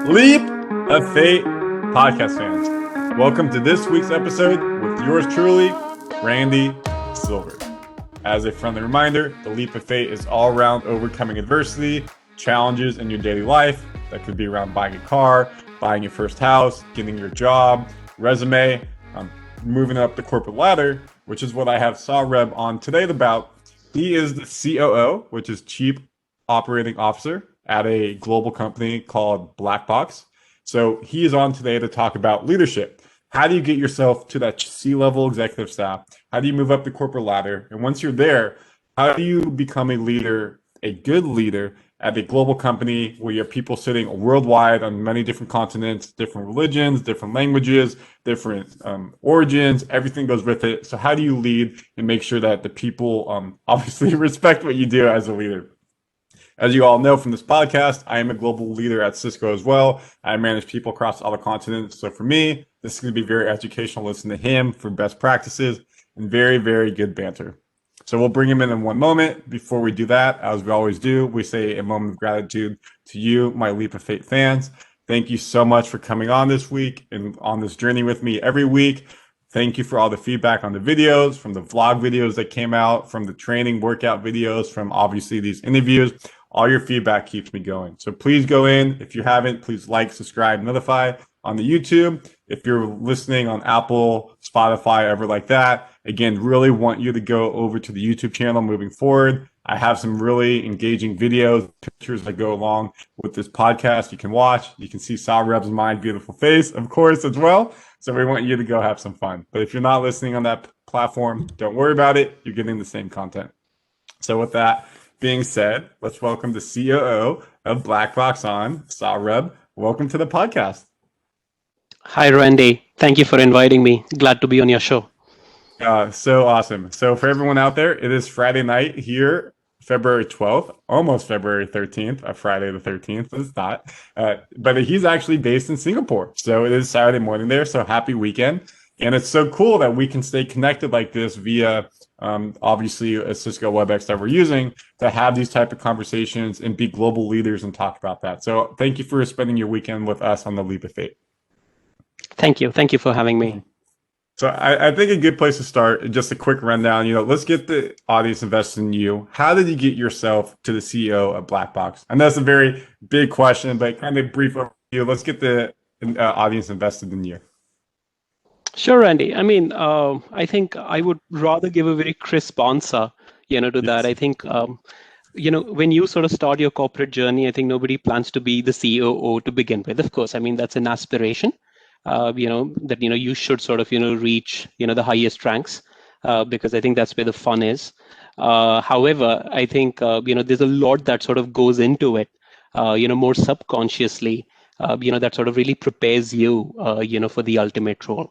Leap of Fate podcast fans. Welcome to this week's episode with yours truly, Randy Silver. As a friendly reminder, the Leap of Fate is all around overcoming adversity, challenges in your daily life. That could be around buying a car, buying your first house, getting your job, resume, moving up the corporate ladder, which is what I have Saurabh on today about. He is the COO, which is Chief Operating Officer at a global company called Blackbox. So he is on today to talk about leadership. How do you get yourself to that C-level executive staff? How do you move up the corporate ladder? And once you're there, how do you become a leader, a good leader at a global company where you have people sitting worldwide on many different continents, different religions, different languages, different origins, everything goes with it. So how do you lead and make sure that the people obviously respect what you do as a leader? As you all know from this podcast, I am a global leader at Cisco as well. I manage people across all the continents. So for me, this is going to be very educational. Listen to him for best practices and very, very good banter. So we'll bring him in one moment. Before we do that, as we always do, we say a moment of gratitude to you, my Leap of Fate fans. Thank you so much for coming on this week and on this journey with me every week. Thank you for all the feedback on the videos, from the vlog videos that came out, from the training workout videos, from obviously these interviews. All your feedback keeps me going. So please go in. If you haven't, please like, subscribe, notify on the YouTube. If you're listening on Apple, Spotify, ever like that, again, really want you to go over to the YouTube channel moving forward. I have some really engaging videos, pictures that go along with this podcast you can watch. You can see Saurabh's mind, beautiful face, of course, as well. So we want you to go have some fun. But if you're not listening on that platform, don't worry about it. You're getting the same content. So with that being said, let's welcome the COO of Blackbox on, Saurabh. Welcome to the podcast. Hi, Randy. Thank you for inviting me. Glad to be on your show. So awesome. So for everyone out there, it is Friday night here, February 12th, almost February 13th, Friday the 13th is not. But he's actually based in Singapore. So it is Saturday morning there. So happy weekend. And it's so cool that we can stay connected like this via obviously a Cisco WebEx that we're using to have these type of conversations and be global leaders and talk about that. So thank you for spending your weekend with us on the Leap of Fate. Thank you. Thank you for having me. So I think a good place to start, just a quick rundown, let's get the audience invested in you. How did you get yourself to the CEO of Blackbox? And that's a very big question, but kind of brief overview. Let's get the audience invested in you. Sure, Randy. I mean, I think I would rather give a very crisp answer, to that. I think, when you sort of start your corporate journey, I think nobody plans to be the COO to begin with. Of course, I mean, that's an aspiration, that, you should sort of, reach, the highest ranks, because I think that's where the fun is. However, I think, there's a lot that sort of goes into it, more subconsciously, that sort of really prepares you, for the ultimate role.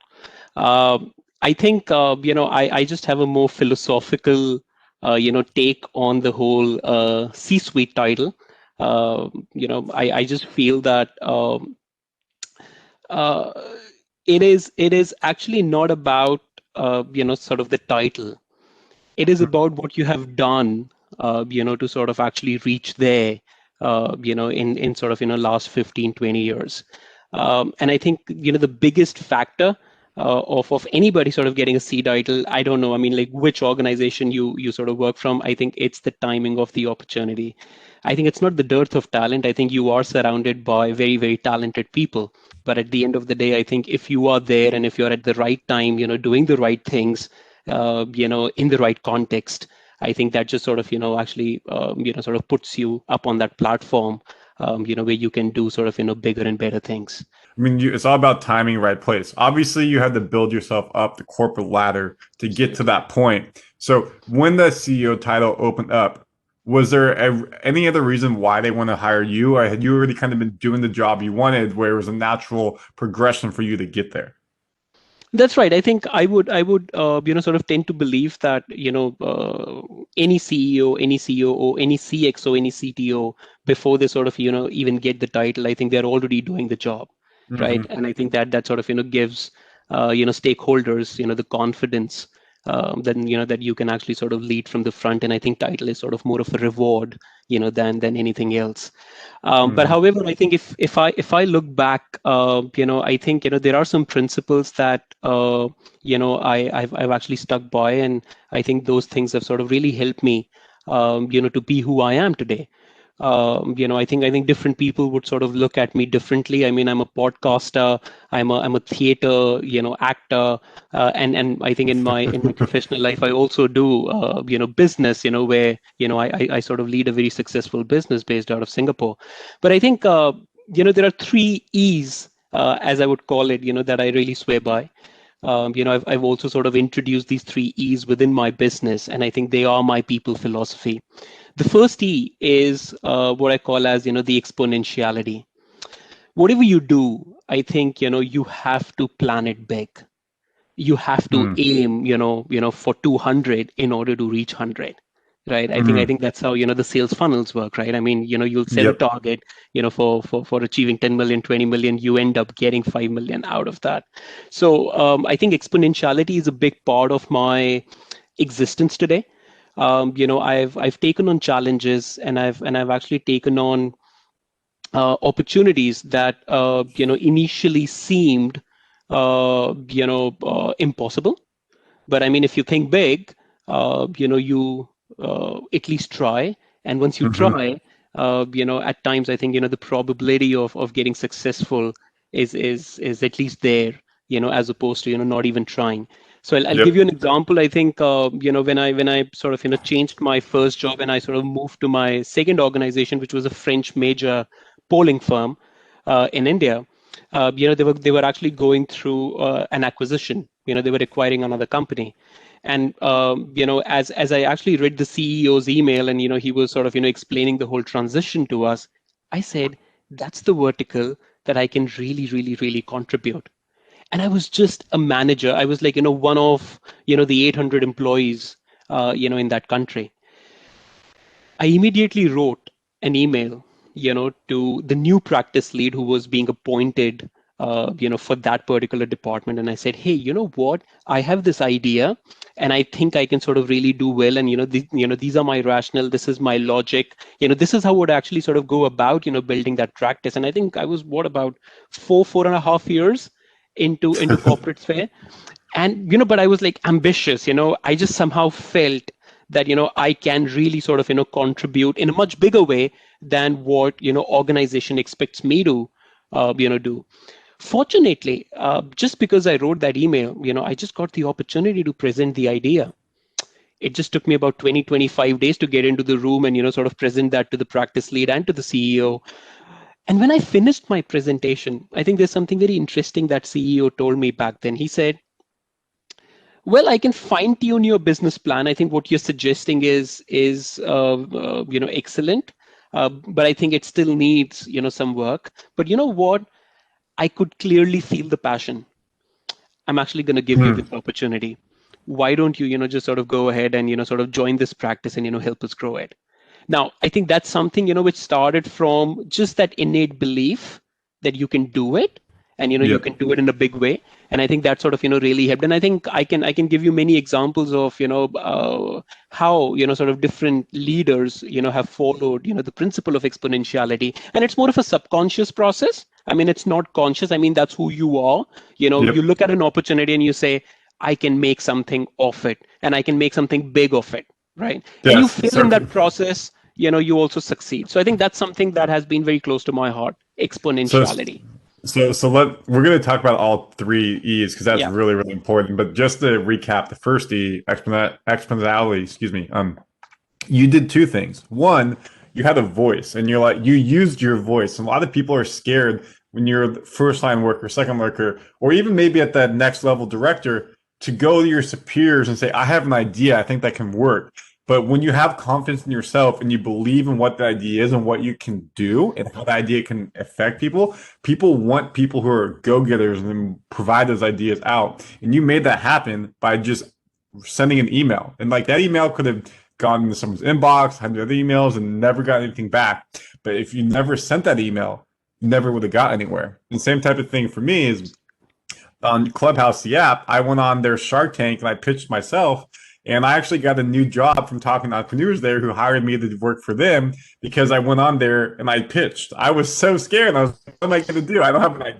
I think, I just have a more philosophical, take on the whole C-suite title. I just feel that it is actually not about, sort of the title. It is about what you have done, to sort of actually reach there, in sort of, last 15, 20 years. And I think, the biggest factor of anybody sort of getting a C title, I don't know, I mean, like which organization you sort of work from, I think it's the timing of the opportunity. I think it's not the dearth of talent. I think you are surrounded by very, very talented people. But at the end of the day, I think if you are there and if you're at the right time, doing the right things, in the right context, I think that just sort of, actually, sort of puts you up on that platform, where you can do sort of, bigger and better things. I mean, it's all about timing, right place. Obviously, you had to build yourself up the corporate ladder to get to that point. So when the CEO title opened up, was there any other reason why they want to hire you? Or had you already kind of been doing the job you wanted where it was a natural progression for you to get there? That's right. I think I would, sort of tend to believe that, any CEO, any COO, any CXO, any CTO, before they sort of, even get the title, I think they're already doing the job, right? And I think that sort of, gives, stakeholders, the confidence, then, that you can actually sort of lead from the front. And I think title is sort of more of a reward, than anything else. But however, I think if I look back, I think there are some principles that I've actually stuck by, and I think those things have sort of really helped me, to be who I am today. I think different people would sort of look at me differently. I mean, I'm a podcaster, I'm a theater, actor, and I think in my professional life, I also do business, where I sort of lead a very successful business based out of Singapore. But I think there are three E's, as I would call it, that I really swear by. I've also sort of introduced these three E's within my business, and I think they are my people philosophy. The first E is what I call as, the exponentiality. Whatever you do, I think, you have to plan it big. You have to aim, for 200 in order to reach 100. Right. I think that's how, the sales funnels work, right? I mean, you'll set a Yep. target, for achieving 10 million, 20 million, you end up getting 5 million out of that. So I think exponentiality is a big part of my existence today. I've taken on challenges, and I've actually taken on opportunities that initially seemed impossible. But I mean, if you think big, you at least try, and once you Hmm. try, at times I think the probability of getting successful is at least there, as opposed to not even trying. So I'll give Yep. you an example. I think when I sort of changed my first job, and I sort of moved to my second organization, which was a French major polling firm in India. They were actually going through an acquisition. They were acquiring another company, and as I actually read the CEO's email, and he was sort of explaining the whole transition to us, I said, that's the vertical that I can really, really, really contribute. And I was just a manager. I was like, one of, the 800 employees, in that country. I immediately wrote an email, to the new practice lead who was being appointed, for that particular department. And I said, hey, you know what? I have this idea, and I think I can sort of really do well. And these are my rationale. This is my logic. This is how I would actually sort of go about, building that practice. And I think I was about 4.5 years into corporate sphere. And but I was like ambitious. I just somehow felt that I can really sort of contribute in a much bigger way than what organization expects me to do. Fortunately, just because I wrote that email, I just got the opportunity to present the idea. It just took me about 20-25 days to get into the room and sort of present that to the practice lead and to the CEO. And when I finished my presentation, I think there's something very interesting that CEO told me back then. He said, well, I can fine tune your business plan. I think what you're suggesting is excellent, but I think it still needs some work. But you know what? I could clearly feel the passion. I'm actually going to give you Hmm. this opportunity. Why don't you just sort of go ahead and sort of join this practice and help us grow it? Now, I think that's something which started from just that innate belief that you can do it, and you Yep. can do it in a big way. And I think that sort of really helped. And I think I can give you many examples of how sort of different leaders have followed the principle of exponentiality. And it's more of a subconscious process. I mean, it's not conscious. I mean, that's who you are. You Yep. look at an opportunity and you say, I can make something of it, and I can make something big of it, right? And you Yes. fail in that process, you also succeed. So I think that's something that has been very close to my heart: So, exponentiality. we're going to talk about all three E's because that's Yeah. really, really important. But just to recap, the first E, exponentiality, excuse me, you did two things. One, you had a voice, and you used your voice. A lot of people are scared when you're the first line worker, second worker, or even maybe at that next level director to go to your superiors and say, I have an idea, I think that can work. But when you have confidence in yourself and you believe in what the idea is and what you can do and how the idea can affect people, people want people who are go-getters and then provide those ideas out. And you made that happen by just sending an email. And like that email could have gone into someone's inbox, had other emails, and never got anything back. But if you never sent that email, you never would have got anywhere. And the same type of thing for me is on Clubhouse, the app. I went on their Shark Tank and I pitched myself. And I actually got a new job from talking to entrepreneurs there who hired me to work for them because I went on there and I pitched. I was so scared. I was like, what am I going to do? I don't have an idea.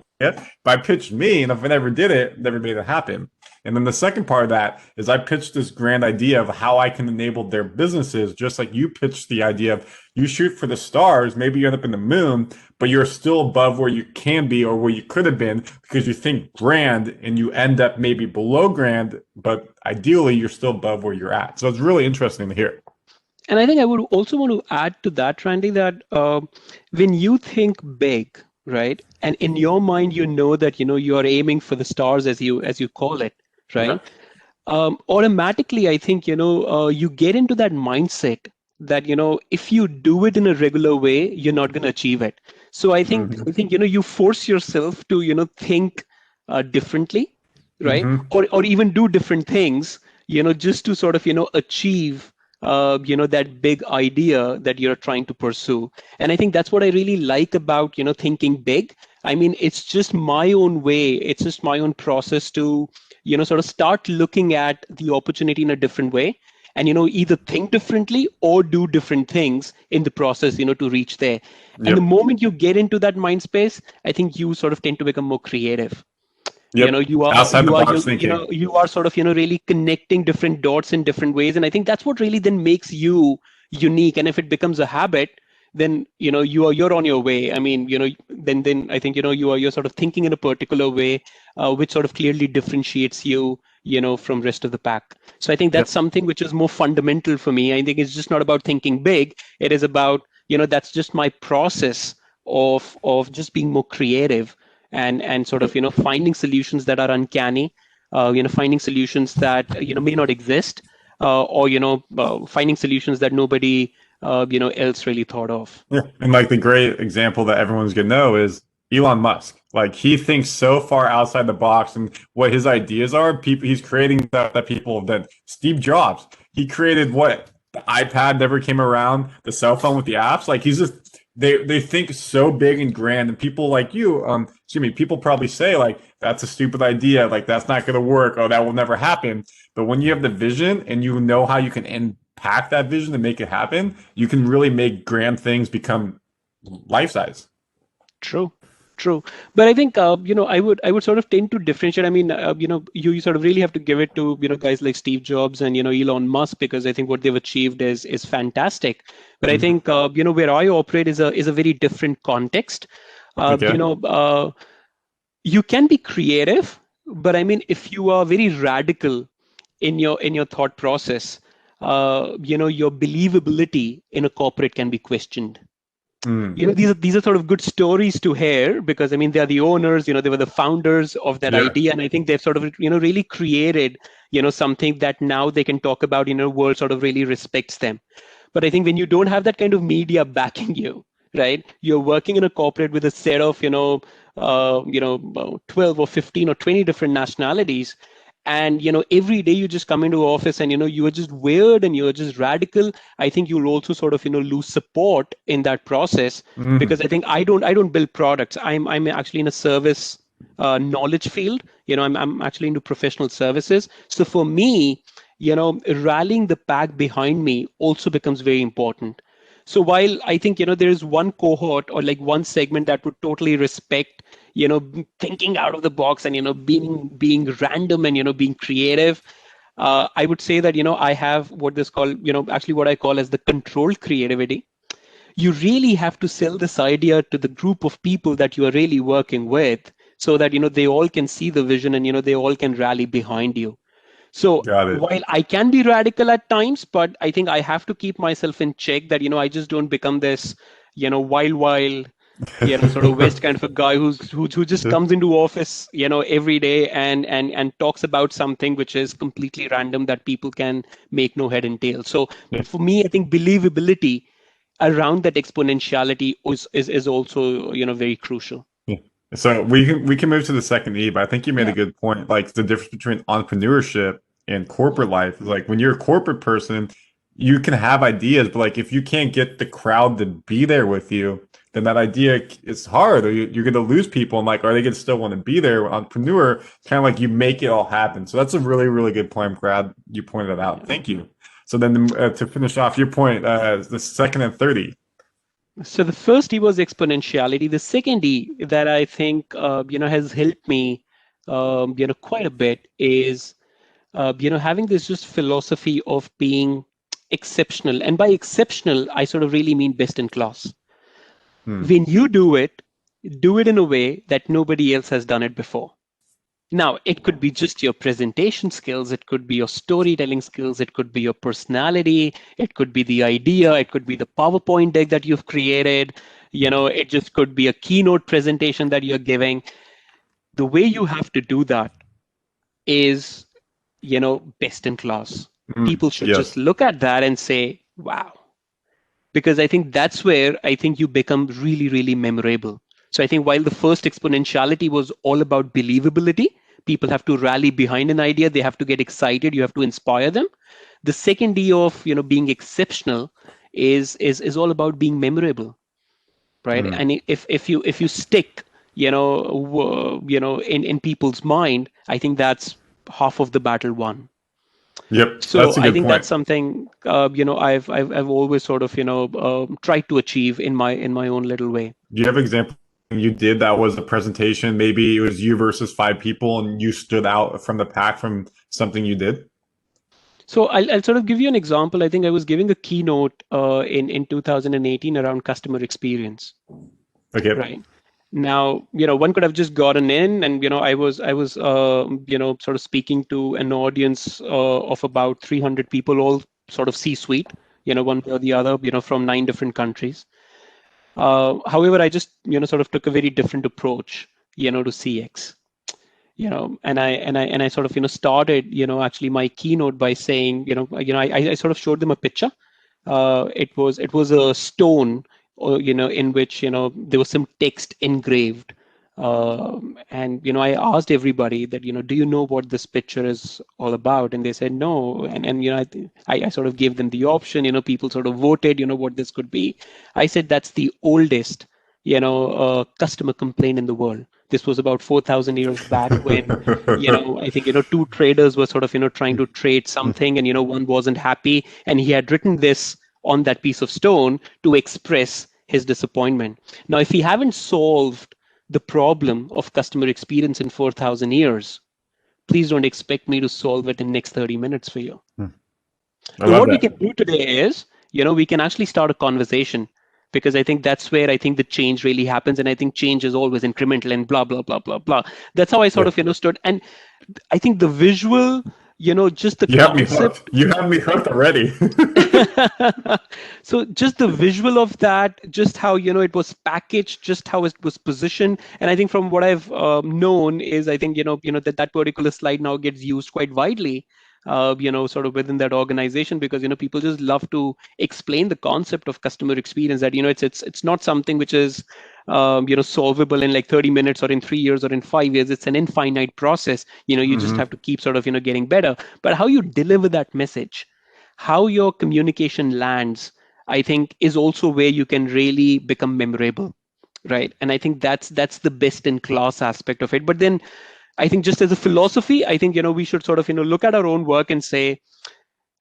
But I pitched me, and if I never did it, never made it happen. And then the second part of that is I pitched this grand idea of how I can enable their businesses, just like you pitched the idea of you shoot for the stars, maybe you end up in the moon, but you're still above where you can be or where you could have been because you think grand and you end up maybe below grand, but ideally you're still above where you're at. So it's really interesting to hear. And I think I would also want to add to that, Randy, that when you think big, right, and in your mind you know that you are aiming for the stars as you call it, right? Automatically, I think you get into that mindset that if you do it in a regular way, you're not going to achieve it. So I think you force yourself to think differently, right? Or even do different things, just to sort of achieve that big idea that you're trying to pursue. And I think that's what I really like about thinking big. I mean, it's just my own way, it's just my own process to sort of start looking at the opportunity in a different way, and either think differently or do different things in the process to reach there. And the moment you get into that mind space, I think you sort of tend to become more creative. You are sort of really connecting different dots in different ways, and I think that's what really then makes you unique. And if it becomes a habit, then you're on your way. I mean, then I think you're sort of thinking in a particular way, which sort of clearly differentiates you from rest of the pack. So I think that's something which is more fundamental for me. I think it's just not about thinking big. It is about that's just my process of just being more creative and sort of finding solutions that are uncanny, finding solutions that may not exist, or finding solutions that nobody else really thought of. Yeah. And like the great example that everyone's gonna know is Elon Musk. Like he thinks so far outside the box and what his ideas are. He's creating stuff that people have done. Steve Jobs, he created what the iPad never came around, the cell phone with the apps. Like he's just they think so big and grand, and people like you, people probably say like that's a stupid idea, like that's not gonna work, oh that will never happen. But when you have the vision and you know how you can impact that vision to make it happen, you can really make grand things become life size. True. But I think I would sort of tend to differentiate. I mean, you sort of really have to give it to guys like Steve Jobs and Elon Musk, because I think what they've achieved is fantastic. But I think where I operate is a very different context. You can be creative, but I mean, if you are very radical in your thought process, your believability in a corporate can be questioned. These are sort of good stories to hear, because I mean they are the owners, they were the founders of that idea, and I think they've sort of really created something that now they can talk about. World sort of really respects them. But I think when you don't have that kind of media backing you, right? You're working in a corporate with a set of 12 or 15 or 20 different nationalities. And every day you just come into office and you are just weird and you're just radical. I think you'll also sort of lose support in that process, because I think I don't build products. I'm actually in a service knowledge field. I'm actually into professional services. So for me, rallying the pack behind me also becomes very important. So while I think there is one cohort or like one segment that would totally respect thinking out of the box and being random and being creative, I would say that I have what I call as the controlled creativity. You really have to sell this idea to the group of people that you are really working with, so that they all can see the vision and they all can rally behind you. So while I can be radical at times, but I think I have to keep myself in check that I just don't become this wild sort of West kind of a guy who just comes into office every day and talks about something which is completely random that people can make no head and tail. So for me, I think believability around that exponentiality is also very crucial. So we can move to the second E, but I think you made a good point. Like the difference between entrepreneurship and corporate life is like when you're a corporate person, you can have ideas, but like if you can't get the crowd to be there with you, then that idea is hard, or you're going to lose people. And like, are they going to still want to be there? Entrepreneur, kind of like you make it all happen. So that's a really, really good point. I'm glad you pointed it out. Thank you. So then to finish off your point, the second and 30. So the first E was exponentiality. The second E that I think has helped me quite a bit is having this just philosophy of being exceptional. And by exceptional, I sort of really mean best in class. When you do it in a way that nobody else has done it before. Now, it could be just your presentation skills, it could be your storytelling skills, it could be your personality, it could be the idea, it could be the PowerPoint deck that you've created, it just could be a keynote presentation that you're giving. The way you have to do that is, best in class. People should just look at that and say, wow. Because I think that's where I think you become really, really memorable. So I think while the first exponentiality was all about believability, people have to rally behind an idea, they have to get excited, you have to inspire them. The second D of being exceptional is all about being memorable, right? And if you stick in people's mind, I think that's half of the battle won. Yep. So I think that's something I've always sort of tried to achieve in my own little way. Do you have an example you did that was a presentation? Maybe it was you versus 5 people, and you stood out from the pack from something you did. So I'll sort of give you an example. I think I was giving a keynote in 2018 around customer experience. Okay. Right. Now, one could have just gotten in and, I was sort of speaking to an audience of about 300 people, all sort of C-suite, one or the other, from 9 different countries. However, I just, sort of took a very different approach, to CX, and I sort of, started, actually my keynote by saying, I sort of showed them a picture. It was a stone, or in which there was some text engraved, and I asked everybody that do you know what this picture is all about, and they said no, and I sort of gave them the option. People sort of voted what this could be. I said that's the oldest customer complaint in the world. This was about 4,000 years back when I think 2 traders were sort of trying to trade something, and one wasn't happy, and he had written this on that piece of stone to express his disappointment. Now, if we haven't solved the problem of customer experience in 4,000 years, please don't expect me to solve it in the next 30 minutes for you. Now, what we can do today is, we can actually start a conversation, because I think that's where I think the change really happens. And I think change is always incremental and blah, blah, blah, blah, blah. That's how I sort of, stood. And I think the visual, just the concept. You have me hooked already. So just the visual of that, just how, it was packaged, just how it was positioned. And I think from what I've known is, I think, that particular slide now gets used quite widely, sort of within that organization, because, people just love to explain the concept of customer experience, that, it's not something which is, solvable in like 30 minutes or in 3 years or in 5 years. It's an infinite process. You just have to keep sort of, getting better. But how you deliver that message, how your communication lands, I think is also where you can really become memorable, right? And I think that's the best in class aspect of it. But then I think just as a philosophy, I think, we should sort of, look at our own work and say,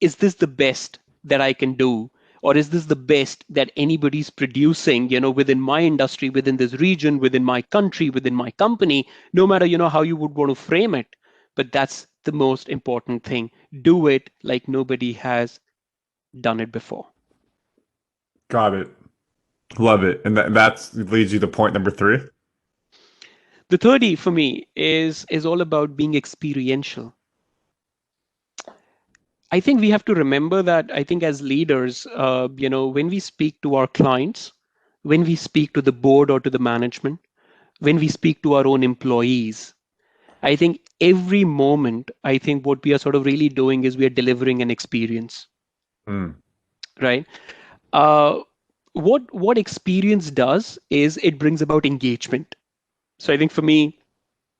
is this the best that I can do? Or is this the best that anybody's producing, within my industry, within this region, within my country, within my company, no matter, how you would want to frame it. But that's the most important thing. Do it like nobody has done it before. Got it. Love it. And that leads you to point number 3. The third E for me is all about being experiential. I think we have to remember that I think as leaders, when we speak to our clients, when we speak to the board or to the management, when we speak to our own employees, I think every moment, I think what we are sort of really doing is we are delivering an experience, right? What experience does is it brings about engagement. So I think for me,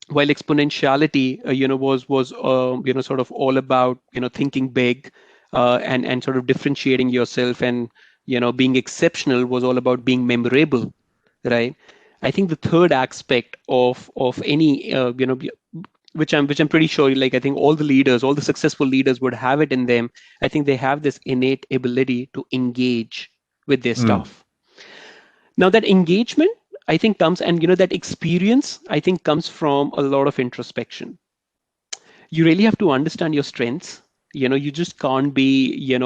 while exponentiality, was sort of all about, thinking big and sort of differentiating yourself, and, being exceptional was all about being memorable. right? I think the third aspect of any which I'm pretty sure, like, I think all the leaders, all the successful leaders would have it in them. I think they have this innate ability to engage with their Mm. staff. Now that engagement, I think, comes, and that experience, I think, comes from a lot of introspection. You really have to understand your strengths. You just can't be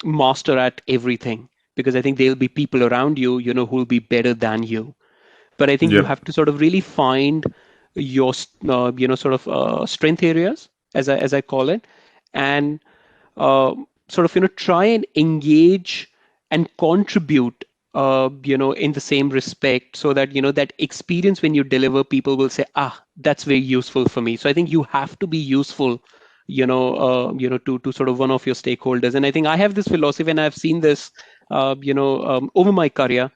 master at everything, because I think there'll be people around you, who will be better than you. But I think you Yep. have to sort of really find your sort of strength areas, as I call it, and uh, sort of try and engage and contribute in the same respect, so that that experience, when you deliver, people will say, that's very useful for me. So I think you have to be useful, to sort of one of your stakeholders. And I think I have this philosophy, and I've seen this over my career.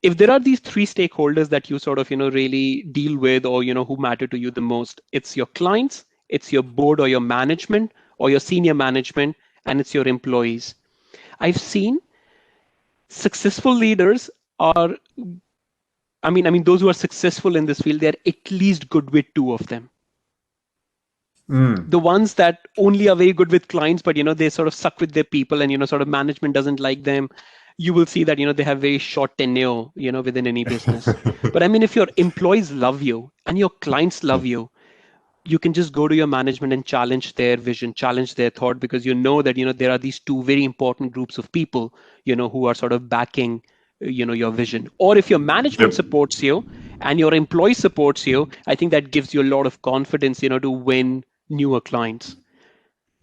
If there are these three stakeholders that you sort of really deal with, or who matter to you the most, it's your clients, it's your board or your management or your senior management, and it's your employees. I've seen successful leaders are, I mean those who are successful in this field, they're at least good with two of them. Mm. The ones that only are very good with clients, but they sort of suck with their people, and sort of management doesn't like them, you will see that they have very short tenure within any business. But I mean, if your employees love you and your clients love you, you can just go to your management and challenge their vision, challenge their thought, because that there are these two very important groups of people who are sort of backing your vision. Or if your management Yep. supports you and your employee supports you, I think that gives you a lot of confidence to win newer clients.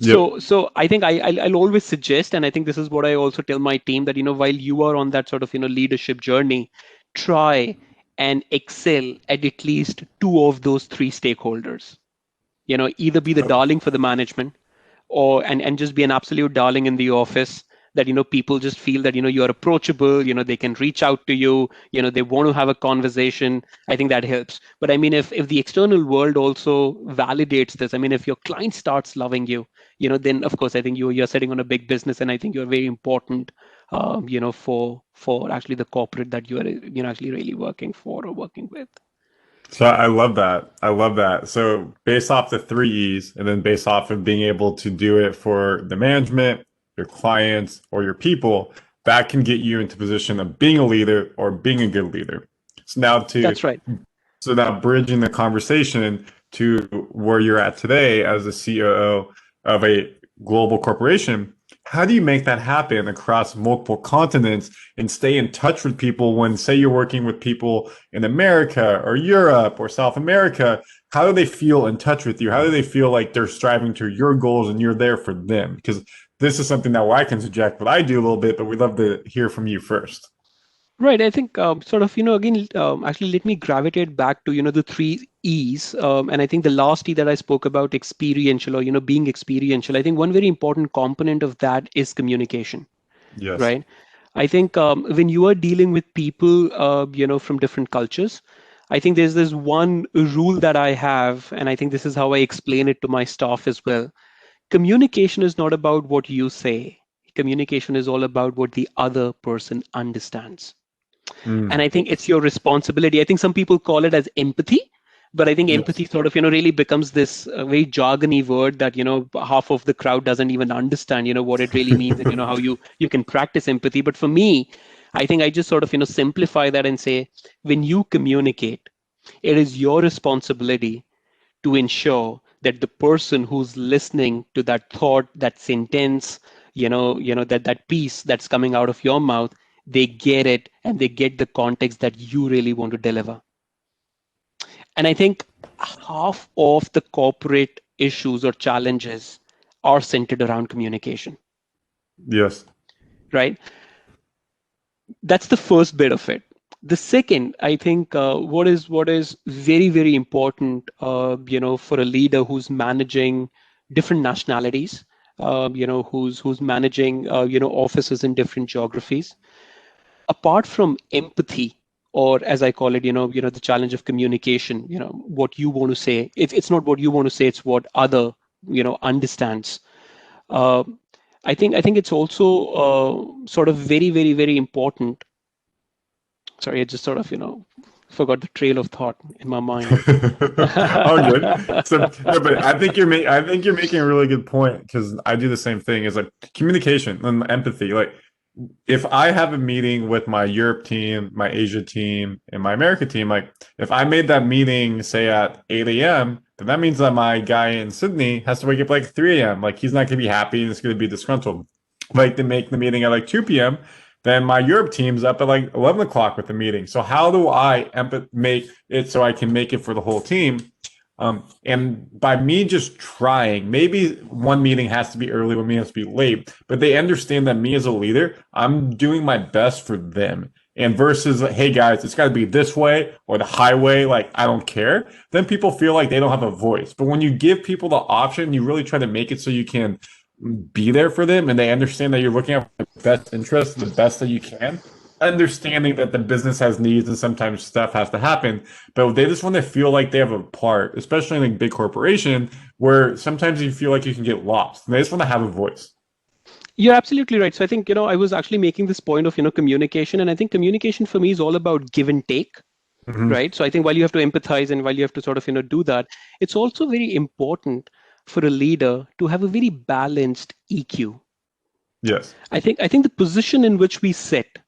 Yep. So I think I'll always suggest, and I think this is what I also tell my team, that while you are on that sort of leadership journey, try and excel at least two of those three stakeholders. Either be the darling for the management, or and just be an absolute darling in the office, that people just feel that you're approachable, they can reach out to you, they want to have a conversation. I think that helps. But I mean, if the external world also validates this, I mean, if your client starts loving you, then of course I think you're sitting on a big business, and I think you're very important, for actually the corporate that you are actually really working for or working with. So I love that. I love that. So based off the three E's, and then based off of being able to do it for the management, your clients, or your people, that can get you into position of being a leader or being a good leader. So now to That's right. So now bridging the conversation to where you're at today as the COO of a global corporation, how do you make that happen across multiple continents and stay in touch with people when, say, you're working with people in America or Europe or South America? How do they feel in touch with you? How do they feel like they're striving to your goals and you're there for them? Because this is something that I can suggest, but I do a little bit, but we'd love to hear from you first. Right. I think sort of, again, actually, let me gravitate back to, the three E's. And I think the last E that I spoke about, experiential, or, being experiential, I think one very important component of that is communication, Yes. right? I think when you are dealing with people, from different cultures, I think there's this one rule that I have, and I think this is how I explain it to my staff as well. Communication is not about what you say. Communication is all about what the other person understands. And Mm. I think it's your responsibility. I think some people call it as empathy, but I think Yes. empathy sort of really becomes this very jargony word that half of the crowd doesn't even understand what it really means, and how you can practice empathy. But for me, I think I just sort of simplify that and say, when you communicate, it is your responsibility to ensure that the person who's listening to that thought, that sentence, that piece that's coming out of your mouth, they get it, and they get the context that you really want to deliver. And I think half of the corporate issues or challenges are centered around communication, Yes. right? That's the first bit of it. The second, I think, what is very, very important, for a leader who's managing different nationalities, who's managing offices in different geographies. Apart from empathy, or as I call it, the challenge of communication, what you want to say. It's not what you want to say; it's what other understands. Uh, I think it's also sort of very, very, very important Sorry, I just sort of, forgot the trail of thought in my mind. Oh, good. So, no, but I think you're making a really good point because I do the same thing. Is like communication and empathy. Like, if I have a meeting with my Europe team, my Asia team, and my America team, like if I made that meeting say at 8 a.m., then that means that my guy in Sydney has to wake up like 3 a.m. Like he's not gonna be happy and it's gonna be disgruntled. Like to make the meeting at like 2 p.m., then my Europe team's up at like 11 o'clock with the meeting. So how do I make it so I can make it for the whole team? And by me just trying, maybe one meeting has to be early, one meeting has to be late, but they understand that me as a leader, I'm doing my best for them. And versus, hey guys, it's got to be this way or the highway, like I don't care. Then people feel like they don't have a voice. But when you give people the option, you really try to make it so you can be there for them and they understand that you're looking out for the best interest, the best that you can, understanding that the business has needs and sometimes stuff has to happen, but they just want to feel like they have a part, especially in a big corporation where sometimes you feel like you can get lost and they just want to have a voice. You're absolutely right. So I think, I was actually making this point of, communication, and I think communication for me is all about give and take, right? So I think while you have to empathize and while you have to sort of, do that, it's also very important for a leader to have a very balanced EQ. Yes. I think the position in which we sit,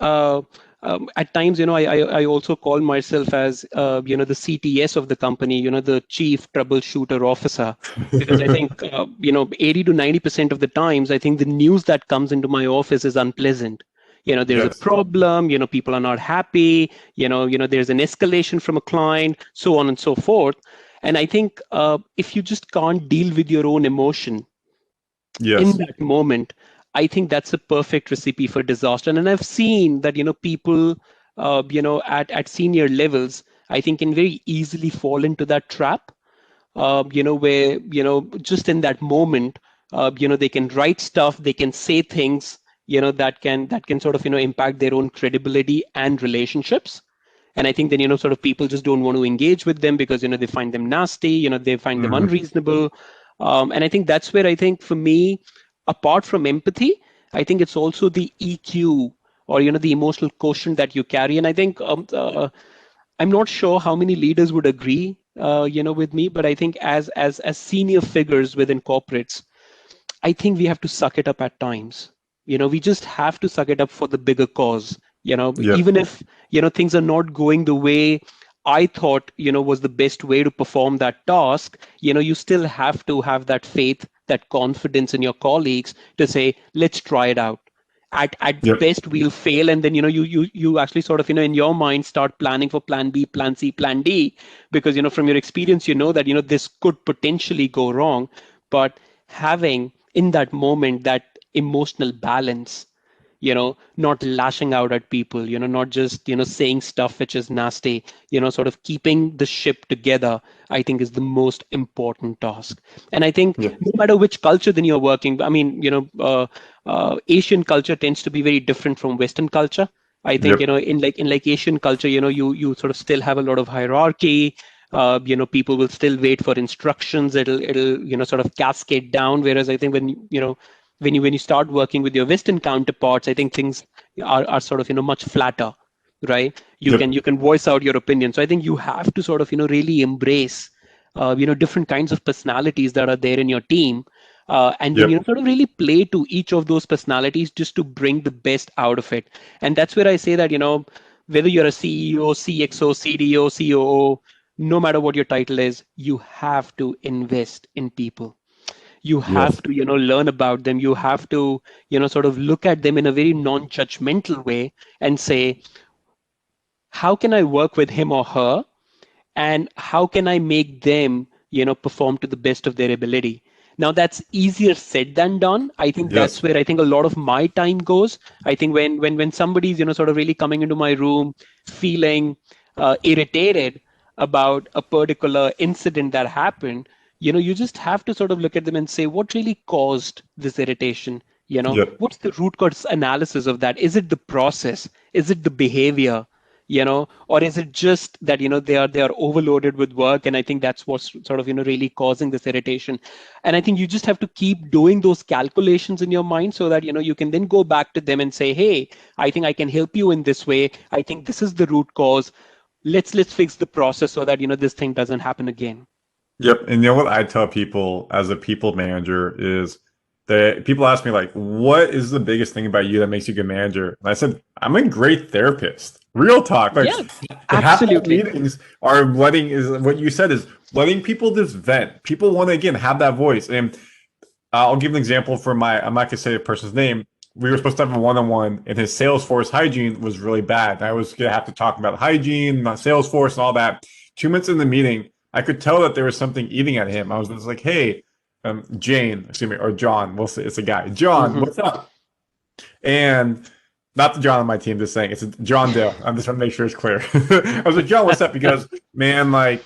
at times, I also call myself as, the CTS of the company, the chief troubleshooter officer, because I think, 80 to 90% of the times, I think the news that comes into my office is unpleasant. There's a problem, people are not happy, there's an escalation from a client, so on and so forth. And I think if you just can't deal with your own emotion in that moment, I think that's a perfect recipe for disaster. And I've seen that, people, at senior levels, I think can very easily fall into that trap, where, just in that moment, they can write stuff, they can say things, that can sort of, impact their own credibility and relationships. And I think then, sort of people just don't want to engage with them because, they find them nasty, they find them unreasonable. And I think that's where I think for me, apart from empathy, I think it's also the EQ or, the emotional quotient that you carry. And I think I'm not sure how many leaders would agree, with me, but I think as senior figures within corporates, I think we have to suck it up at times. We just have to suck it up for the bigger cause. Even if, things are not going the way I thought, was the best way to perform that task, you still have to have that faith, that confidence in your colleagues to say, let's try it out. At best, we'll fail. And then, you actually sort of, in your mind, start planning for plan B, plan C, plan D, because, from your experience, that, this could potentially go wrong. But having in that moment, that emotional balance, not lashing out at people, not just, saying stuff which is nasty, sort of keeping the ship together, I think is the most important task. And I think no matter which culture then you're working, I mean, Asian culture tends to be very different from Western culture. I think, in like Asian culture, you sort of still have a lot of hierarchy. People will still wait for instructions. It'll, sort of cascade down. Whereas I think when you start working with your Western counterparts, I think things are sort of, much flatter, right? You can voice out your opinion. So I think you have to sort of, really embrace, different kinds of personalities that are there in your team. And then, sort of really play to each of those personalities just to bring the best out of it. And that's where I say that, whether you're a CEO, CXO, CDO, COO, no matter what your title is, you have to invest in people. You have to, learn about them. You have to, sort of look at them in a very non-judgmental way and say, how can I work with him or her? And how can I make them, perform to the best of their ability? Now that's easier said than done. I think that's where I think a lot of my time goes. I think when somebody's, sort of really coming into my room feeling irritated about a particular incident that happened, you just have to sort of look at them and say, what really caused this irritation? What's the root cause analysis of that? Is it the process? Is it the behavior? or is it just that they are overloaded with work, and I think that's what's sort of really causing this irritation. And I think you just have to keep doing those calculations in your mind so that you can then go back to them and say, hey, I think I can help you in this way. I think this is the root cause. Let's fix the process so that this thing doesn't happen again. Yep. And you know what I tell people as a people manager is that people ask me like, what is the biggest thing about you that makes you a good manager? And I said, I'm a great therapist. Real talk. Like Yeah, half the absolutely. meetings are is what you said is letting people just vent. People want to again have that voice. And I'll give an example for I'm not gonna say a person's name. We were supposed to have a one-on-one, and his Salesforce hygiene was really bad. I was gonna have to talk about hygiene, not Salesforce, and all that. 2 minutes in the meeting, I could tell that there was something eating at him. I was just like, "Hey, Jane, excuse me, or John. We'll say it's a guy. John, Hmm. what's up?" And not the John on my team, just saying it's a John Dale. I'm just trying to make sure it's clear. I was like, John, what's up? Because man, like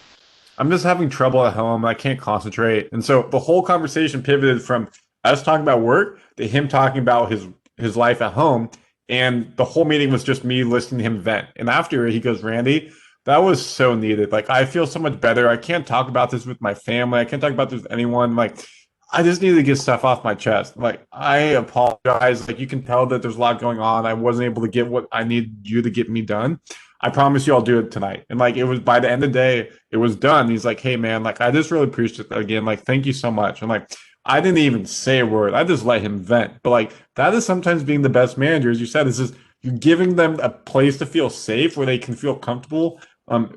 I'm just having trouble at home. I can't concentrate. And so the whole conversation pivoted from us talking about work to him talking about his life at home. And the whole meeting was just me listening to him vent. And after he goes, Randy, that was so needed. Like I feel so much better. I can't talk about this with my family. I can't talk about this with anyone. Like I just need to get stuff off my chest. Like I apologize. Like you can tell that there's a lot going on. I wasn't able to get what I need you to get me done. I promise you I'll do it tonight. And like it was by the end of the day, it was done. He's like, hey man, like I just really appreciate that again. Like, thank you so much. I'm like, I didn't even say a word. I just let him vent. But like that is sometimes being the best manager, as you said, is just you're giving them a place to feel safe where they can feel comfortable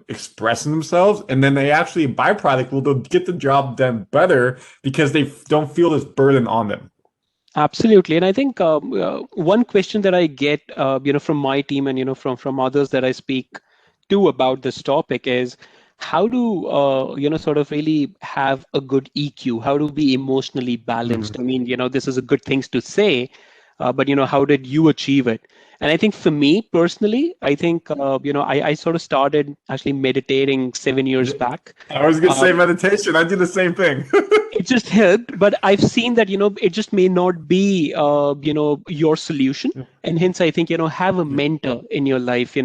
expressing themselves, and then they actually byproduct will get the job done better because they don't feel this burden on them. Absolutely. And I think one question that I get, from my team and, from others that I speak to about this topic is how to, sort of really have a good EQ, how to be emotionally balanced. Mm-hmm. I mean, this is a good things to say, but, how did you achieve it? And I think for me personally, I think, I sort of started actually meditating 7 years Yeah. back. I was gonna Uh, say meditation. I do the same thing. it just helped, but I've seen that it just may not be your solution. And hence I think have a mentor in your life,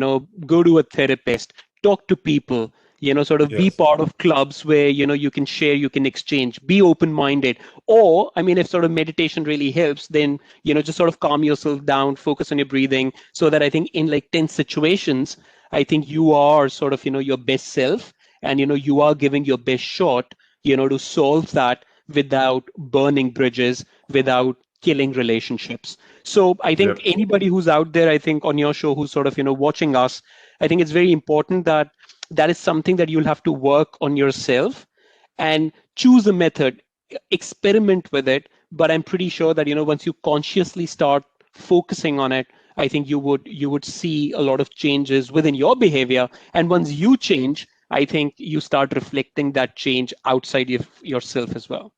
go to a therapist, talk to people, sort of be Yes. part of clubs where you can share, you can exchange, be open minded. Or I mean, if sort of meditation really helps, then just sort of calm yourself down, focus on your breathing, so that I think in like 10 situations, I think you are sort of your best self, and you are giving your best shot, to solve that without burning bridges, without killing relationships. So I think Yep. anybody who's out there, I think on your show, who's sort of watching us, I think it's very important that that is something that you'll have to work on yourself and choose a method, experiment with it. But I'm pretty sure that once you consciously start focusing on it, I think you would see a lot of changes within your behavior. And once you change, I think you start reflecting that change outside of yourself as well.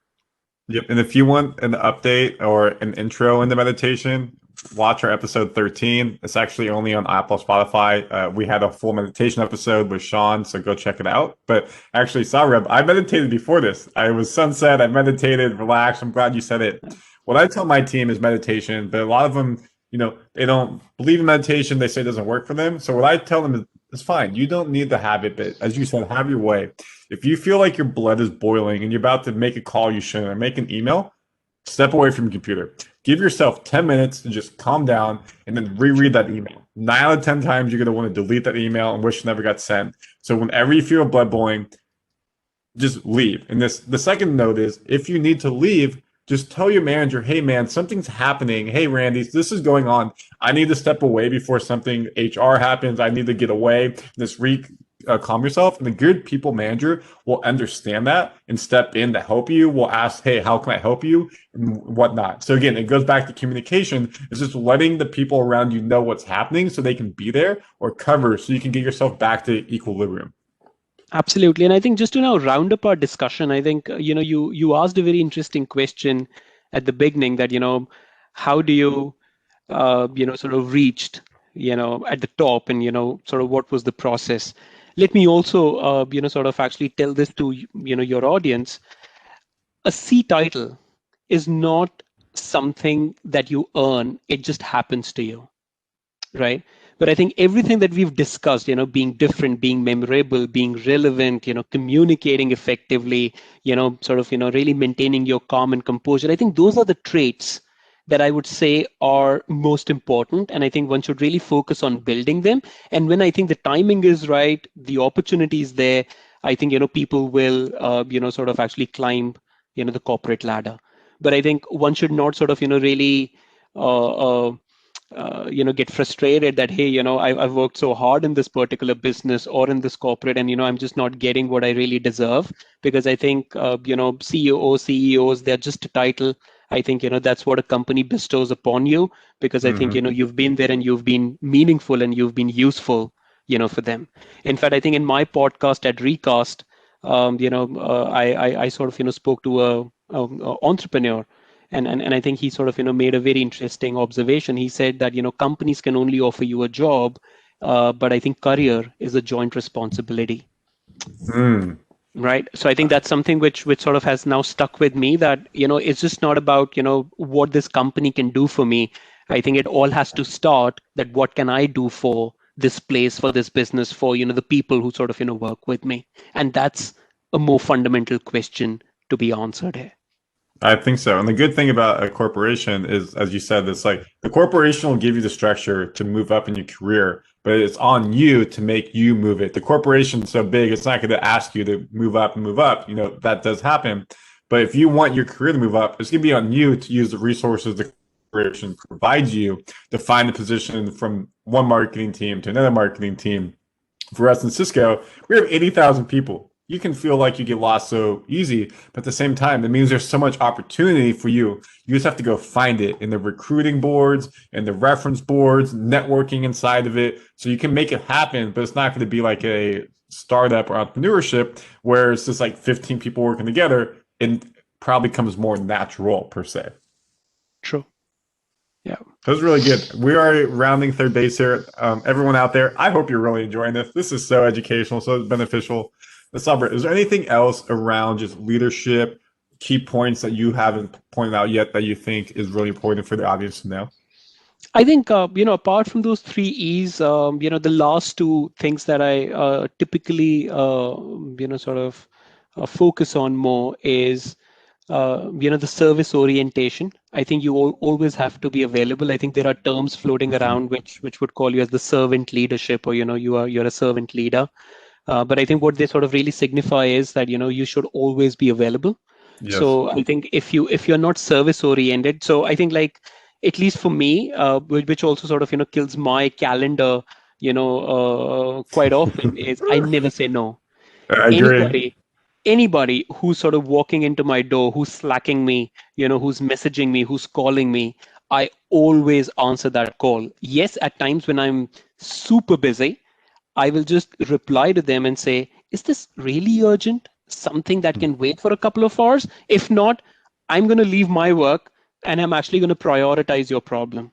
Yep. And if you want an update or an intro into meditation, watch our episode 13. It's actually only on Apple, Spotify. We had a full meditation episode with Sean, so go check it out. But actually, Saurabh, I meditated before this. I was sunset. I meditated, relaxed. I'm glad you said it. What I tell my team is meditation, but a lot of them, they don't believe in meditation. They say it doesn't work for them. So what I tell them is, it's fine. You don't need to have it, but as you said, have your way. If you feel like your blood is boiling and you're about to make a call you shouldn't or make an email, step away from your computer. Give yourself 10 minutes to just calm down and then reread that email. 9 out of 10 times, you're going to want to delete that email and wish it never got sent. So whenever you feel blood boiling, just leave. And the second note is if you need to leave, just tell your manager, hey man, something's happening. Hey Randy, this is going on. I need to step away before something HR happens. I need to get away. Calm yourself. And the good people manager will understand that and step in to help you. Will ask, hey, how can I help you? And whatnot. So again, it goes back to communication. It's just letting the people around you know what's happening so they can be there or cover so you can get yourself back to equilibrium. Absolutely. And I think just to now round up our discussion, I think, you asked a very interesting question at the beginning that, how do you, sort of reached, at the top, and, sort of what was the process? Let me also, sort of actually tell this to, your audience. A C title is not something that you earn. It just happens to you, right? But I think everything that we've discussed, being different, being memorable, being relevant, communicating effectively, sort of, really maintaining your calm and composure. I think those are the traits that I would say are most important. And I think one should really focus on building them. And when I think the timing is right, the opportunity is there, I think, people will, sort of actually climb, the corporate ladder. But I think one should not sort of, really, get frustrated that, hey, I've worked so hard in this particular business or in this corporate, and I'm just not getting what I really deserve. Because I think CEOs, they're just a title. I think that's what a company bestows upon you, because I think you've been there and you've been meaningful and you've been useful for them. In fact, I think in my podcast at Recast, I sort of spoke to a entrepreneur. And I think he sort of made a very interesting observation. He said that companies can only offer you a job, but I think career is a joint responsibility. Right. So I think that's something which sort of has now stuck with me, that it's just not about what this company can do for me. I think it all has to start that what can I do for this place, for this business, for the people who sort of work with me. And that's a more fundamental question to be answered here. I think so. And the good thing about a corporation is, as you said, it's like the corporation will give you the structure to move up in your career, but it's on you to make you move it. The corporation's so big, it's not going to ask you to move up and move up. That does happen. But if you want your career to move up, it's going to be on you to use the resources the corporation provides you to find the position from one marketing team to another marketing team. For us in Cisco, we have 80,000 people. You can feel like you get lost so easy, but at the same time, it means there's so much opportunity for you. You just have to go find it in the recruiting boards and the reference boards, networking inside of it. So you can make it happen, but it's not going to be like a startup or entrepreneurship where it's just like 15 people working together. It probably comes more natural per se. True. Yeah. That was really good. We are rounding third base here. Everyone out there, I hope you're really enjoying this. This is so educational, so beneficial. Saurabh, is there anything else around just leadership, key points that you haven't pointed out yet that you think is really important for the audience to know? I think, apart from those three E's, the last two things that I typically, sort of focus on more is, the service orientation. I think you always have to be available. I think there are terms floating around which would call you as the servant leadership, or, you're a servant leader. But I think what they sort of really signify is that you should always be available. Yes. So I think if you're not service oriented, so I think, like, at least for me, which also sort of kills my calendar, quite often, is I never say no. I agree. Anybody who's sort of walking into my door, who's slacking me, who's messaging me, who's calling me, I always answer that call. Yes, at times when I'm super busy, I will just reply to them and say, is this really urgent? Something that can wait for a couple of hours? If not, I'm going to leave my work and I'm actually going to prioritize your problem.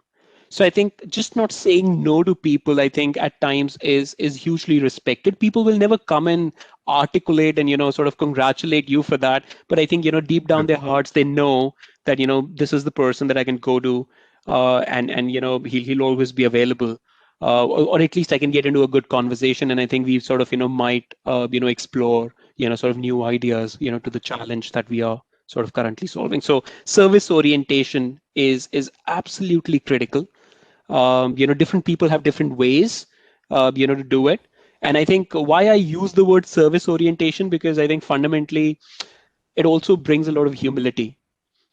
So I think just not saying no to people, I think at times is hugely respected. People will never come and articulate and, sort of congratulate you for that. But I think, deep down their hearts, they know that, this is the person that I can go to, and he'll always be available. Or at least I can get into a good conversation, and I think we sort of might explore sort of new ideas to the challenge that we are sort of currently solving. So service orientation is absolutely critical. Different people have different ways to do it, and I think why I use the word service orientation, because I think fundamentally it also brings a lot of humility.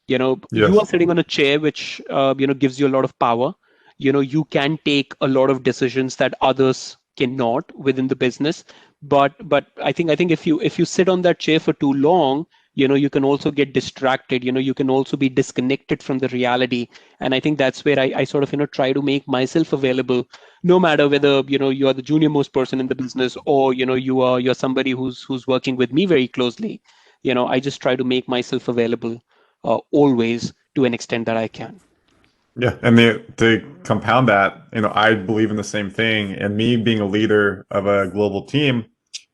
Yes. You are sitting on a chair which gives you a lot of power. You can take a lot of decisions that others cannot within the business. But I think if you sit on that chair for too long, you can also get distracted. You can also be disconnected from the reality. And I think that's where I sort of try to make myself available, no matter whether you are the junior most person in the business, or you're somebody who's working with me very closely. I just try to make myself available always, to an extent that I can. Yeah, and to compound that, I believe in the same thing. And me being a leader of a global team,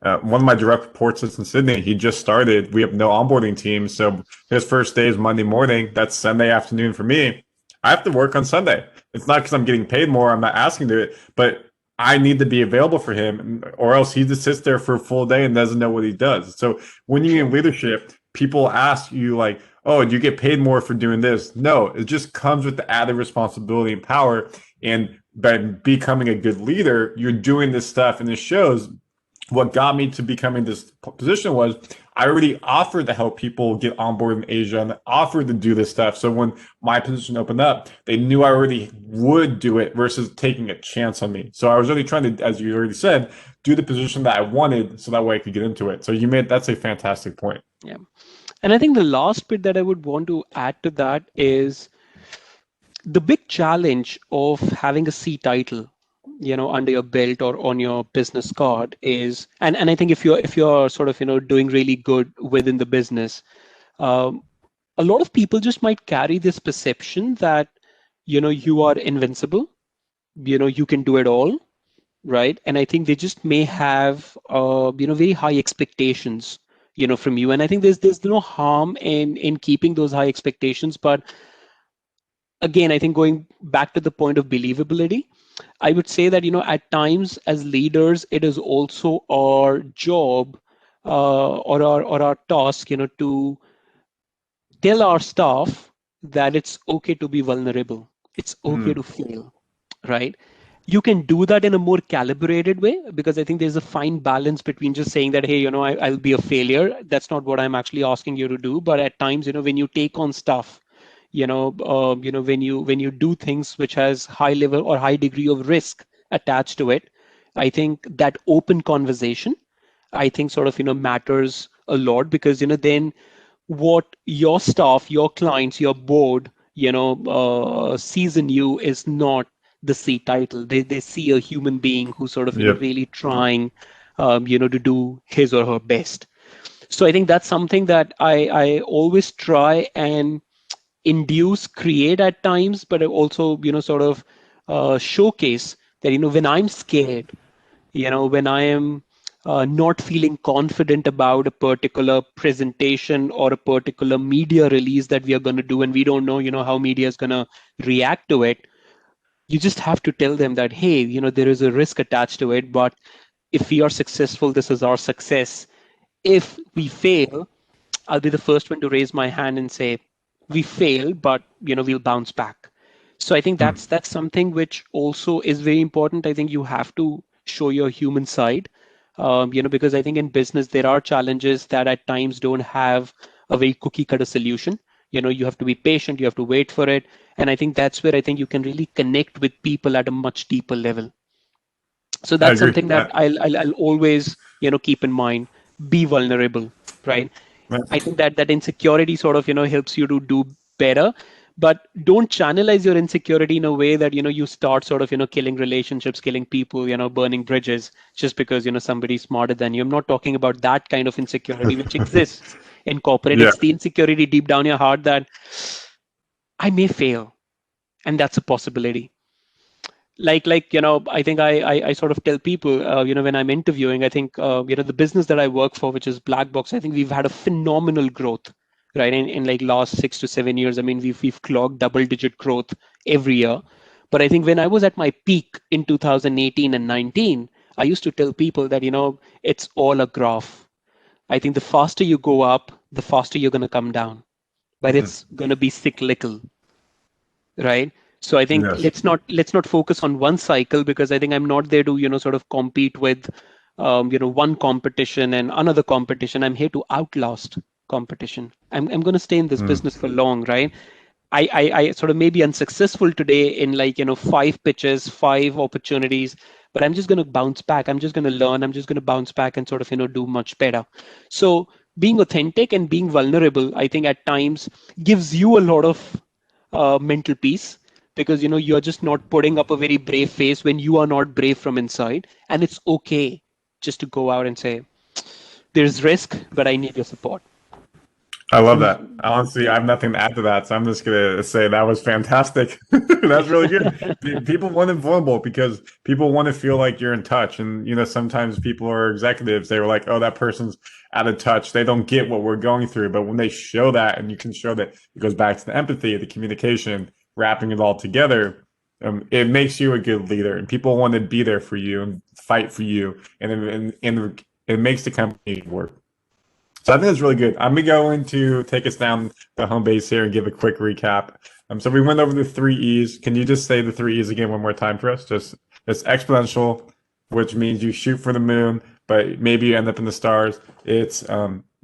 one of my direct reports is in Sydney. He just started. We have no onboarding team, so his first day is Monday morning. That's Sunday afternoon for me. I have to work on Sunday. It's not because I'm getting paid more. I'm not asking to it, but I need to be available for him, or else he just sits there for a full day and doesn't know what he does. So when For you're in sure. leadership, people ask you like, "Oh, do you get paid more for doing this?" No, it just comes with the added responsibility and power. And by becoming a good leader, you're doing this stuff, and it shows. What got me to becoming this position was I already offered to help people get on board in Asia and offered to do this stuff. So when my position opened up, they knew I already would do it versus taking a chance on me. So I was really trying to, as you already said, do the position that I wanted so that way I could get into it. So that's a fantastic point. Yeah. And I think the last bit that I would want to add to that is the big challenge of having a C title, under your belt or on your business card is, and I think if you're sort of, doing really good within the business, um, a lot of people just might carry this perception that, you are invincible, you can do it all, right? And I think they just may have, very high expectations, from you. And I think there's no harm in keeping those high expectations, but again, I think going back to the point of believability, I would say that, at times as leaders, it is also our job, or our task, to tell our staff that it's okay to be vulnerable. It's okay Mm, to fail, right? You can do that in a more calibrated way because I think there's a fine balance between just saying that, hey, I'll be a failure. That's not what I'm actually asking you to do. But at times, when you take on stuff, when you do things which has high level or high degree of risk attached to it, I think that open conversation, I think sort of matters a lot because then what your staff, your clients, your board, sees in you is not the C title. They see a human being who's sort of yep. really trying, to do his or her best. So I think that's something that I always try and induce, create at times, but also sort of showcase that when I'm scared, when I am not feeling confident about a particular presentation or a particular media release that we are going to do, and we don't know, how media is going to react to it, you just have to tell them that, hey, there is a risk attached to it, but if we are successful, this is our success. If we fail, I'll be the first one to raise my hand and say, we failed, but we'll bounce back. So I think Mm. that's something which also is very important. I think you have to show your human side, because I think in business there are challenges that at times don't have a very cookie cutter solution. You have to be patient, you have to wait for it, and I think that's where I think you can really connect with people at a much deeper level. So I that's agree. something that I'll always keep in mind. Be vulnerable, right? I think that insecurity sort of helps you to do better, but don't channelize your insecurity in a way that you start sort of killing relationships, killing people, burning bridges just because somebody's smarter than you. I'm not talking about that kind of insecurity which exists in corporate. Yeah. It's the insecurity deep down your heart that I may fail, and that's a possibility. Like I think I sort of tell people when I'm interviewing, I think the business that I work for, which is Blackbox, I think we've had a phenomenal growth, right? In like last 6 to 7 years, I mean we've clocked double digit growth every year. But I think when I was at my peak in 2018 and 19, I used to tell people that it's all a graph. I think the faster you go up, the faster you're going to come down, but Mhm. it's going to be cyclical, right? So I think Yes. let's not focus on one cycle because I think I'm not there to sort of compete with one competition and another competition. I'm here to outlast competition. I'm going to stay in this Mm. business for long, right? I sort of may be unsuccessful today in like five pitches, five opportunities, but I'm just going to bounce back. I'm just going to learn. I'm just going to bounce back and sort of do much better. So being authentic and being vulnerable, I think at times gives you a lot of mental peace because you're just not putting up a very brave face when you are not brave from inside, and it's okay just to go out and say there's risk, but I need your support. I love And that. Honestly, I have nothing to add to that, so I'm just gonna say that was fantastic. That's really good. People want it vulnerable because people want to feel like you're in touch, and sometimes people are executives. They were like, "Oh, that person's out of touch. They don't get what we're going through." But when they show that, and you can show that, it goes back to the empathy, the communication, wrapping it all together. it makes you a good leader, and people want to be there for you and fight for you, and it makes the company work. So I think it's really good. I'm going to take us down the home base here and give a quick recap. So we went over the three E's. Can you just say the three E's again one more time for us? Just it's exponential, which means you shoot for the moon, but maybe you end up in the stars. It's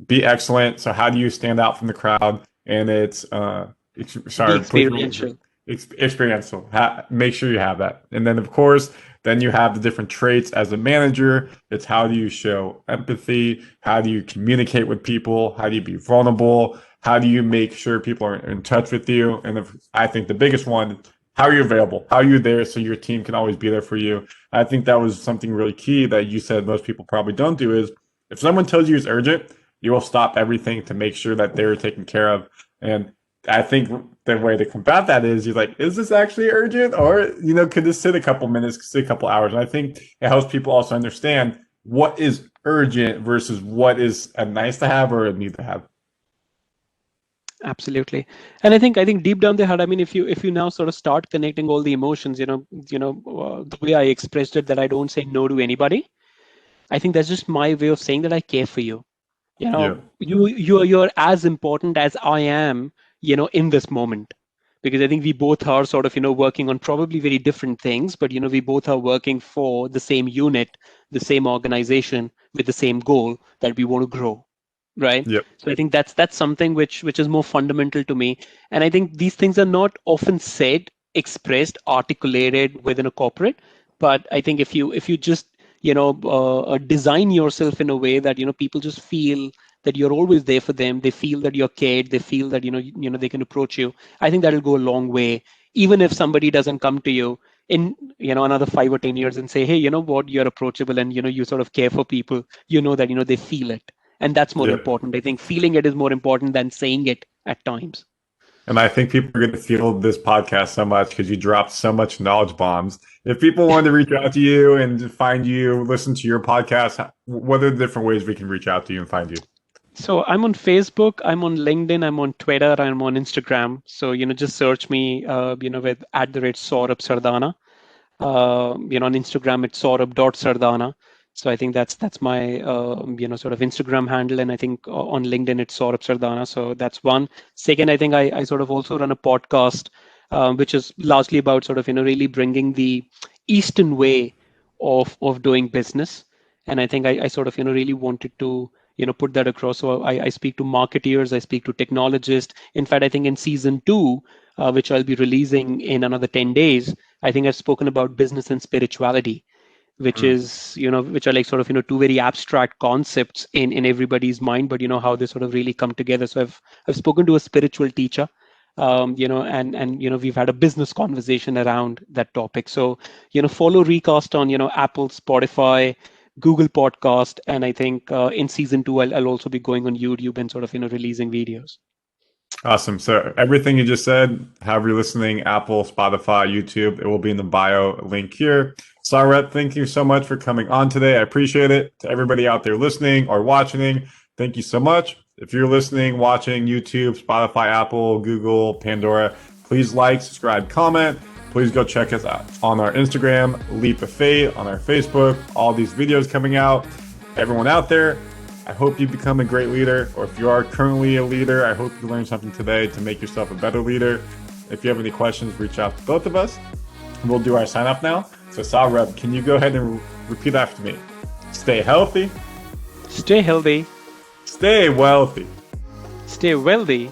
be excellent. So how do you stand out from the crowd? And it's Be experiential. Experiential. Make sure you have that. And then of course, then you have the different traits as a manager. It's how do you show empathy? How do you communicate with people? How do you be vulnerable? How do you make sure people are in touch with you? And I think the biggest one, how are you available? How are you there so your team can always be there for you? I think that was something really key that you said most people probably don't do is if someone tells you it's urgent, you will stop everything to make sure that they're taken care of. And I think the way to combat that is you're like, is this actually urgent? Or, could this sit a couple minutes, sit a couple hours? And I think it helps people also understand what is urgent versus what is a nice to have or a need to have. Absolutely. And I think deep down the heart, I mean, if you now sort of start connecting all the emotions, the way I expressed it, that I don't say no to anybody, I think that's just my way of saying that I care for you. You're as important as I am, in this moment, because I think we both are sort of, working on probably very different things, but, we both are working for the same unit, the same organization with the same goal that we want to grow. Right. Yep. So I think that's something which is more fundamental to me. And I think these things are not often said, expressed, articulated within a corporate. But I think if you just, design yourself in a way that, people just feel that you're always there for them. They feel that you're cared. They feel that, they can approach you. I think that'll go a long way. Even if somebody doesn't come to you in, another 5 or 10 years and say, hey, you know what, you're approachable and, you sort of care for people, that, they feel it. And that's more important. I think feeling it is more important than saying it at times. And I think people are going to feel this podcast so much because you dropped so much knowledge bombs. If people want to reach out to you and find you, listen to your podcast, what are the different ways we can reach out to you and find you? So I'm on Facebook, I'm on LinkedIn, I'm on Twitter, I'm on Instagram. So, just search me, with @Saurabh Sardana. On Instagram, it's saurabh.sardana. So I think that's my, sort of Instagram handle. And I think on LinkedIn, it's Saurabh Sardana. So that's one. Second, I think I sort of also run a podcast, which is largely about sort of, really bringing the Eastern way of doing business. And I think I sort of, really wanted to, put that across. So I speak to marketeers, I speak to technologists. In fact, I think in season 2, which I'll be releasing in another 10 days, I think I've spoken about business and spirituality, which is, which are like sort of, two very abstract concepts in everybody's mind, but, how they sort of really come together. So I've spoken to a spiritual teacher, and we've had a business conversation around that topic. So, follow Recast on, Apple, Spotify, Google Podcast. And I think in season 2, I'll also be going on YouTube and sort of, releasing videos. Awesome. So everything you just said, however you're listening, Apple, Spotify, YouTube, it will be in the bio link here. Saurabh, thank you so much for coming on today. I appreciate it. To everybody out there listening or watching, thank you so much. If you're listening, watching YouTube, Spotify, Apple, Google, Pandora, please like, subscribe, comment. Please go check us out on our Instagram, Leap of Fate, on our Facebook, all these videos coming out. Everyone out there, I hope you become a great leader, or if you are currently a leader, I hope you learned something today to make yourself a better leader. If you have any questions, reach out to both of us. We'll do our sign off now. So Saurabh, can you go ahead and repeat after me? Stay healthy. Stay healthy. Stay wealthy. Stay wealthy.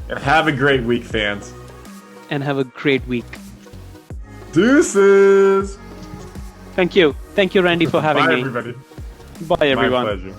And have a great week, fans. And have a great week. Deuces. Thank you. Thank you, Randy, for having me. Bye, everybody. Bye, everyone. My pleasure.